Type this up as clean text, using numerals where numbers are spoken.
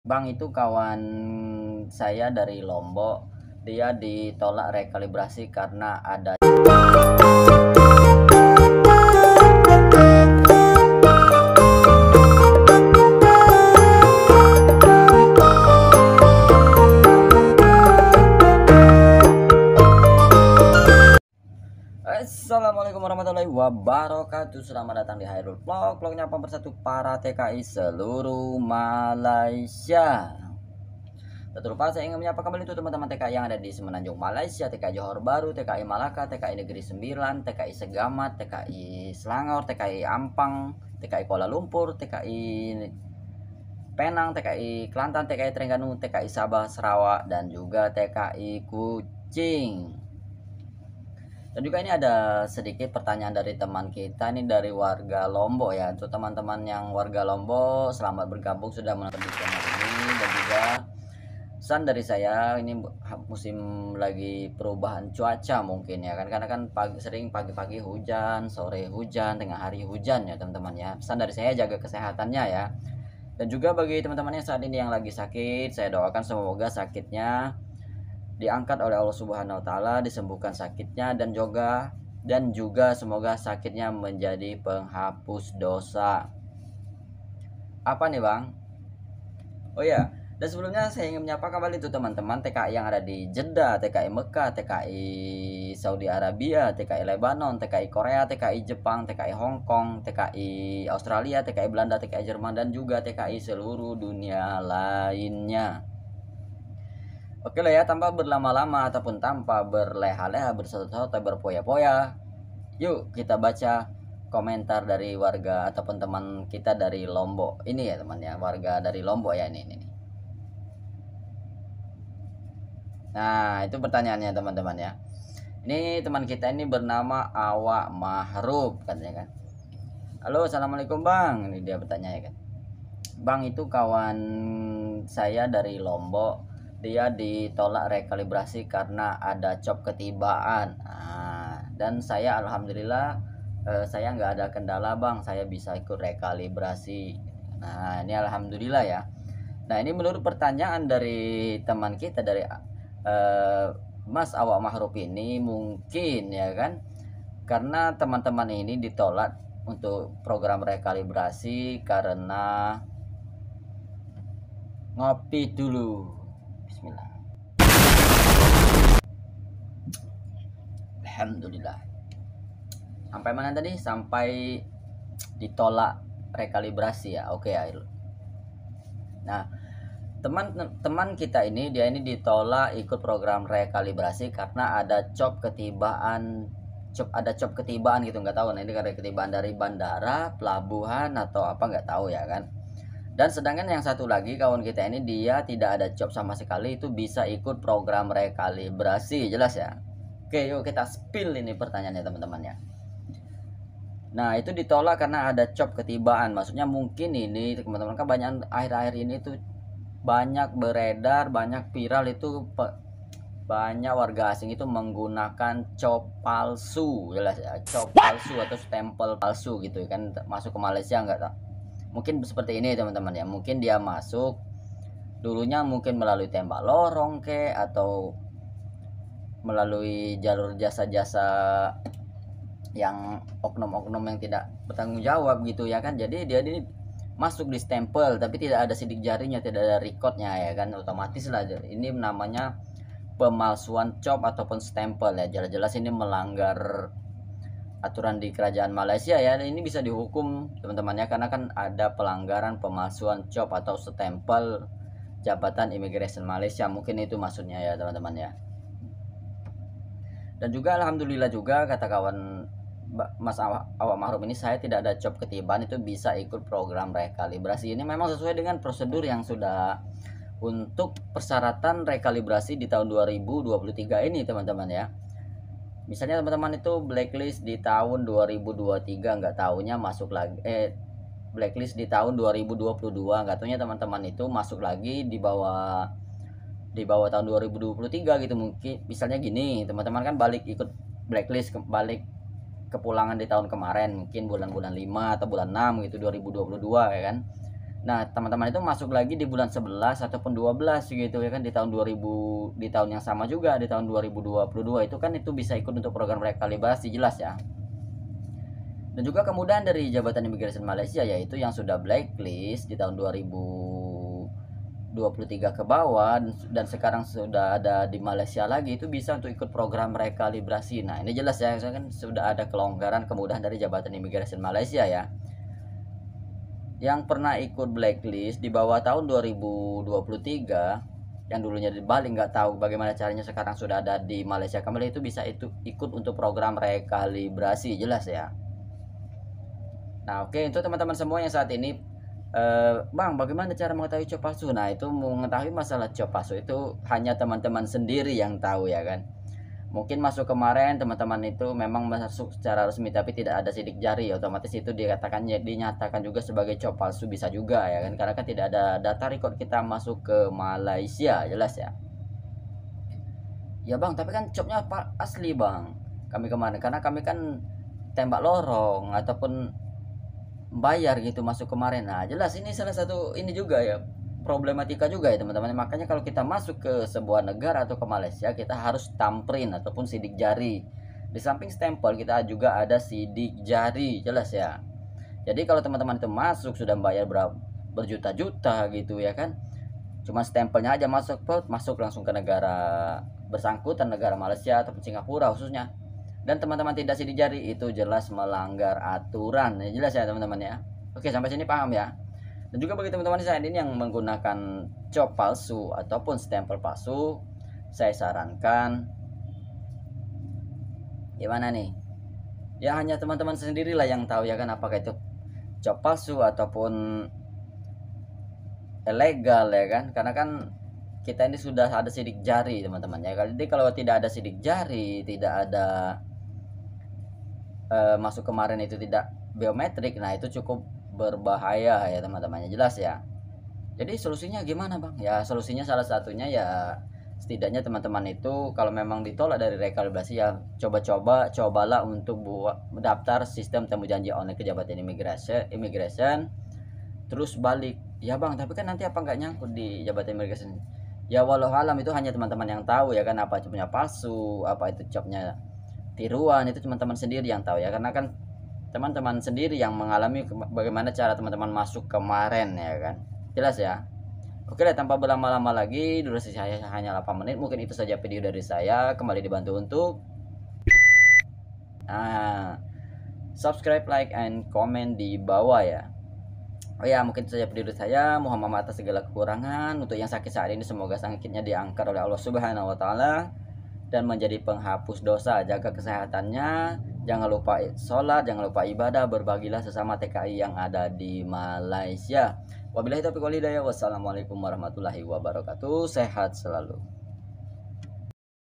Bang itu kawan saya dari Lombok, dia ditolak rekalibrasi karena ada. Assalamualaikum warahmatullahi wabarakatuh. Selamat datang di Hairul Vlog. Vlognya pemersatu para TKI seluruh Malaysia. Tak terlupa saya ingin menyapa kembali itu teman-teman TKI yang ada di Semenanjung Malaysia, TKI Johor Bahru, TKI Malaka, TKI Negeri Sembilan, TKI Segamat, TKI Selangor, TKI Ampang, TKI Kuala Lumpur, TKI Penang, TKI Kelantan, TKI Terengganu, TKI Sabah, Sarawak, dan juga TKI Kuching. Dan juga ini ada sedikit pertanyaan dari teman kita, ini dari warga Lombok ya. Untuk teman-teman yang warga Lombok, selamat bergabung sudah menonton di channel ini. Dan juga pesan dari saya, ini musim lagi perubahan cuaca mungkin ya kan, karena kan sering pagi-pagi hujan, sore hujan, tengah hari hujan ya teman-teman ya. Pesan dari saya, jaga kesehatannya ya. Dan juga bagi teman-teman yang saat ini yang lagi sakit, saya doakan semoga sakitnya diangkat oleh Allah Subhanahu wa taala, disembuhkan sakitnya, dan juga semoga sakitnya menjadi penghapus dosa. Apa nih, Bang? Oh ya, dan sebelumnya saya ingin menyapa kembali itu teman-teman TKI yang ada di Jeddah, TKI Mekah, TKI Saudi Arabia, TKI Lebanon, TKI Korea, TKI Jepang, TKI Hong Kong, TKI Australia, TKI Belanda, TKI Jerman, dan juga TKI seluruh dunia lainnya. Oke lah ya, tanpa berlama-lama ataupun tanpa berleha-leha, bersoto-soto, berpoya-poya, yuk kita baca komentar dari warga ataupun teman kita dari Lombok. Ini ya teman ya, warga dari Lombok ya ini. Nah, itu pertanyaannya teman-teman ya. Ini teman kita ini bernama Awak Mahrub katanya kan. Halo, assalamualaikum Bang. Ini dia bertanya ya kan. Bang itu kawan saya dari Lombok, dia ditolak rekalibrasi karena ada cop ketibaan. Dan saya alhamdulillah saya nggak ada kendala Bang, saya bisa ikut rekalibrasi. Nah ini alhamdulillah ya. Nah ini menurut pertanyaan dari teman kita dari Mas Awak Mahruf ini, mungkin ya kan, karena teman-teman ini ditolak untuk program rekalibrasi karena ngopi dulu. Bismillah. Alhamdulillah. Sampai mana tadi? Sampai ditolak rekalibrasi ya. Oke ya. Nah, teman kita ini dia ini ditolak ikut program rekalibrasi karena ada cop ketibaan gitu, nggak tahu. Nah ini karena ketibaan dari bandara, pelabuhan, atau apa nggak tahu ya kan. Dan sedangkan yang satu lagi kawan kita ini dia tidak ada job sama sekali, itu bisa ikut program rekalibrasi. Jelas ya? Oke, yuk kita spill ini pertanyaannya teman-teman ya. Nah itu ditolak karena ada job ketibaan. Maksudnya mungkin ini teman-teman kan banyak akhir-akhir ini tuh banyak beredar, banyak viral itu banyak warga asing itu menggunakan cop palsu. Jelas ya, cop palsu atau stempel palsu gitu kan, masuk ke Malaysia nggak tahu. Mungkin seperti ini teman-teman ya, mungkin dia masuk dulunya mungkin melalui tembak lorong atau melalui jalur jasa-jasa yang oknum-oknum yang tidak bertanggung jawab gitu ya kan. Jadi dia ini masuk di stempel tapi tidak ada sidik jarinya, tidak ada recordnya ya kan, otomatis lah ini namanya pemalsuan cop ataupun stempel ya. Jelas-jelas ini melanggar aturan di kerajaan Malaysia ya. Ini bisa dihukum teman-teman ya, karena kan ada pelanggaran pemalsuan cop atau stempel Jabatan Imigrasi Malaysia, mungkin itu maksudnya ya teman-teman ya. Dan juga alhamdulillah juga kata kawan Mas Awak Mahruf ini, saya tidak ada cop ketibaan, itu bisa ikut program rekalibrasi. Ini memang sesuai dengan prosedur yang sudah untuk persyaratan rekalibrasi di tahun 2023 ini teman-teman ya. Misalnya teman-teman itu blacklist di tahun 2023, nggak tahunya masuk lagi blacklist di tahun 2022, nggak tahunya teman-teman itu masuk lagi di bawah tahun 2023 gitu. Mungkin misalnya gini, teman-teman kan balik ikut blacklist, balik kepulangan di tahun kemarin, mungkin bulan-bulan 5 atau bulan 6 gitu 2022 ya kan. Nah, teman-teman itu masuk lagi di bulan 11 ataupun 12 gitu ya kan, di tahun 2000, di tahun yang sama juga, di tahun 2022 itu kan itu bisa ikut untuk program rekalibrasi, jelas ya. Dan juga kemudahan dari Jabatan Imigrasi Malaysia, yaitu yang sudah blacklist di tahun 2023 ke bawah dan sekarang sudah ada di Malaysia lagi, itu bisa untuk ikut program rekalibrasi. Nah, ini jelas ya, kan sudah ada kelonggaran kemudahan dari Jabatan Imigrasi Malaysia ya. Yang pernah ikut blacklist di bawah tahun 2023, yang dulunya di Bali nggak tahu bagaimana caranya, sekarang sudah ada di Malaysia kembali, itu bisa ikut untuk program rekalibrasi, jelas ya. Nah, oke, untuk teman-teman semua yang saat ini Bang, bagaimana cara mengetahui cop palsu? Nah, itu mengetahui masalah cop palsu itu hanya teman-teman sendiri yang tahu ya kan. Mungkin masuk kemarin teman-teman itu memang masuk secara resmi tapi tidak ada sidik jari, otomatis itu dinyatakan juga sebagai cop palsu, bisa juga ya kan, karena kan tidak ada data record kita masuk ke Malaysia, jelas ya. Ya Bang, tapi kan copnya asli Bang, kami kemarin, karena kami kan tembak lorong ataupun bayar gitu masuk kemarin. Nah, jelas ini salah satu ini juga ya, problematika juga ya teman-teman. Makanya kalau kita masuk ke sebuah negara atau ke Malaysia, kita harus tamprin ataupun sidik jari. Di samping stempel kita juga ada sidik jari, jelas ya. Jadi kalau teman-teman itu masuk sudah bayar berjuta-juta gitu ya kan, cuma stempelnya aja masuk langsung ke negara bersangkutan, negara Malaysia ataupun Singapura khususnya, dan teman-teman tidak sidik jari, itu jelas melanggar aturan ya, jelas ya teman-teman ya. Oke, sampai sini paham ya. Dan juga bagi teman-teman saat ini yang menggunakan cop palsu ataupun stempel palsu, saya sarankan gimana nih? Ya hanya teman-teman sendirilah yang tahu ya kan, apakah itu cop palsu ataupun ilegal ya kan. Karena kan kita ini sudah ada sidik jari teman-teman ya. Jadi kalau tidak ada sidik jari, tidak ada masuk kemarin itu tidak biometrik, nah itu cukup berbahaya ya teman-teman, jelas ya. Jadi solusinya gimana Bang? Ya solusinya salah satunya ya, setidaknya teman-teman itu kalau memang ditolak dari rekalibrasi ya cobalah untuk buat daftar sistem temu janji online ke Jabatan Imigrasi, terus balik. Ya Bang, tapi kan nanti apa nggak nyangkut di Jabatan Imigrasi? Ya walau alam, itu hanya teman-teman yang tahu ya kan, apa copnya palsu, apa itu copnya tiruan, itu teman-teman sendiri yang tahu ya, karena kan teman-teman sendiri yang mengalami bagaimana cara teman-teman masuk kemarin ya kan, jelas ya. Oke deh, tanpa berlama-lama lagi, durasi saya hanya 8 menit, mungkin itu saja video dari saya. Kembali dibantu untuk subscribe, like, and comment di bawah ya. Oh ya, mungkin itu saja video dari saya. Mohon maaf atas segala kekurangan. Untuk yang sakit saat ini, semoga sakitnya diangkat oleh Allah Subhanahu wa Ta'ala dan menjadi penghapus dosa. Jaga kesehatannya, jangan lupa sholat, jangan lupa ibadah, berbagilah sesama TKI yang ada di Malaysia. Wabillahi taufiq wal hidayah. Wassalamualaikum warahmatullahi wabarakatuh. Sehat selalu.